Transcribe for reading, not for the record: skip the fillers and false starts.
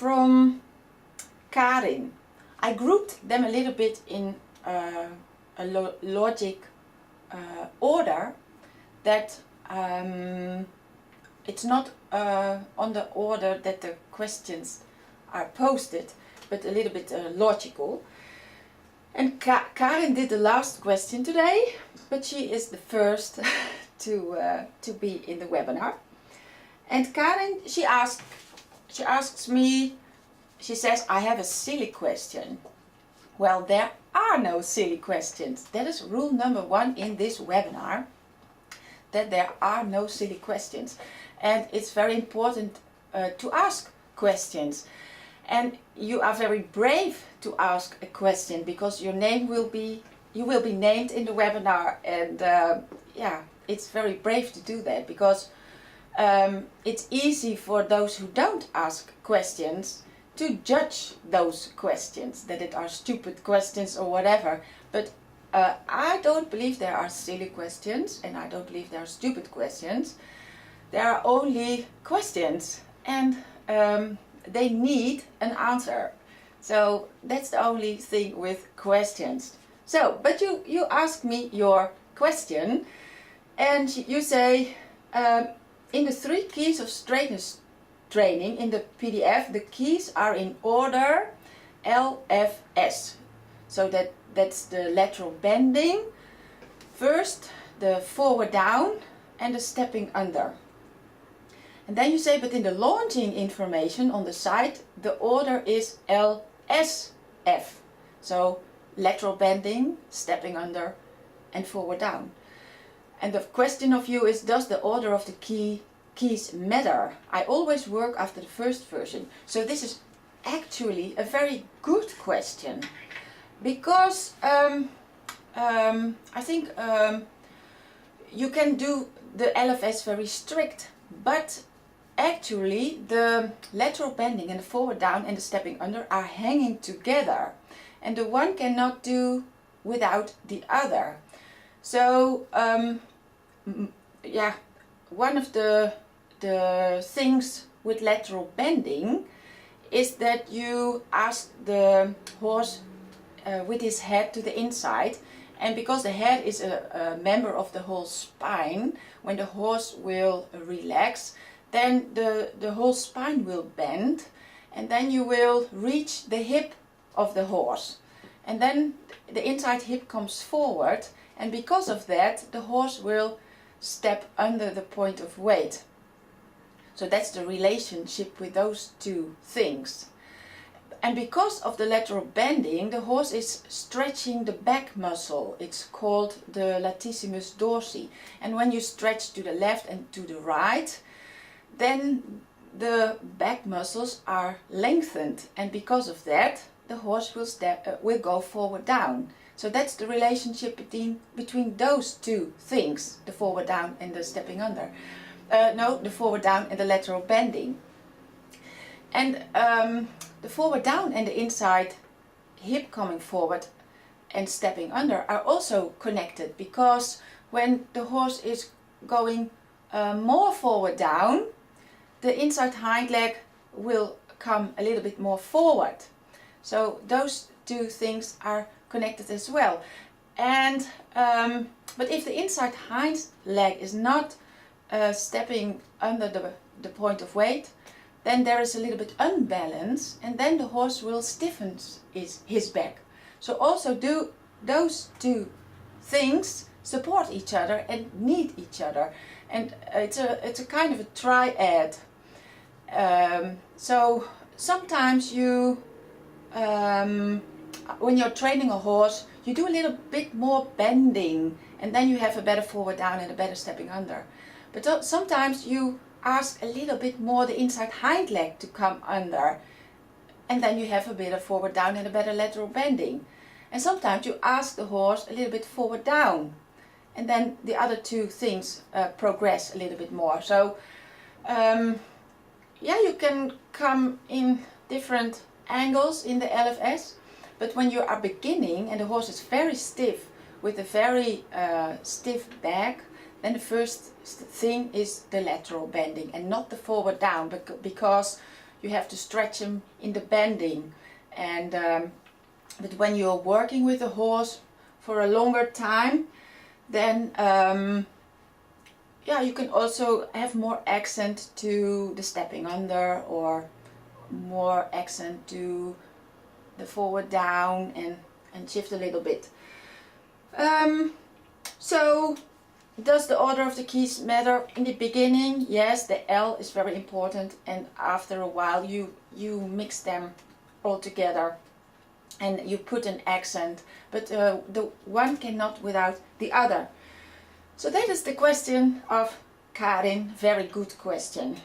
from Karin. I grouped them a little bit in a logic order that it's not on the order that the questions are posted, but a little bit logical. And Karin did the last question today, but she is the first to be in the webinar. And Karin, she asks me, she says, I have a silly question. Well, there are no silly questions. That is rule number 1 in this webinar, that there are no silly questions. And it's very important to ask questions. And you are very brave to ask a question, because your name will be, you will be named in the webinar. And yeah, it's very brave to do that, because it's easy for those who don't ask questions to judge those questions, that it are stupid questions or whatever. But I don't believe there are silly questions, and I don't believe there are stupid questions. There are only questions, and they need an answer. So that's the only thing with questions. So, but you ask me your question, and you say, in the 3 keys of straightness training in the PDF, the keys are in order LFS. So that's the lateral bending, first the forward down, and the stepping under. And then you say, but in the launching information on the side, the order is LSF. So lateral bending, stepping under, and forward down. And the question of you is, does the order of the keys matter? I always work after the first version. So this is actually a very good question, because I think you can do the LFS very strict, but actually the lateral bending and the forward down and the stepping under are hanging together, and the one cannot do without the other. So yeah, one of the things with lateral bending is that you ask the horse with his head to the inside, and because the head is a member of the whole spine, when the horse will relax, then the whole spine will bend, and then you will reach the hip of the horse, and then the inside hip comes forward, and because of that the horse will step under the point of weight. So that's the relationship with those 2 things. And because of the lateral bending, the horse is stretching the back muscle. It's called the latissimus dorsi. And when you stretch to the left and to the right, then the back muscles are lengthened. And because of that, the horse will go forward down. So that's the relationship between those 2 things, the forward down and the stepping under. No, the forward down and the lateral bending. And the forward down and the inside hip coming forward and stepping under are also connected, because when the horse is going more forward down, the inside hind leg will come a little bit more forward. So those 2 things are connected as well. And but if the inside hind leg is not stepping under the point of weight, then there is a little bit unbalance, and then the horse will stiffen his back. So also those 2 things support each other and need each other, and it's a kind of a triad. So sometimes you when you're training a horse, you do a little bit more bending, and then you have a better forward down and a better stepping under. But sometimes you ask a little bit more the inside hind leg to come under, and then you have a bit of forward down and a better lateral bending. And sometimes you ask the horse a little bit forward down, and then the other 2 things progress a little bit more. So yeah, you can come in different angles in the LFS, but when you are beginning and the horse is very stiff with a very stiff back, then the first thing is the lateral bending and not the forward down, because you have to stretch them in the bending. And but when you're working with a horse for a longer time, then yeah, you can also have more accent to the stepping under, or more accent to the forward down, and shift a little bit. So does the order of the keys matter? In the beginning, yes, the L is very important, and after a while you mix them all together and you put an accent, but the one cannot without the other. So that is the question of Karin. Very good question.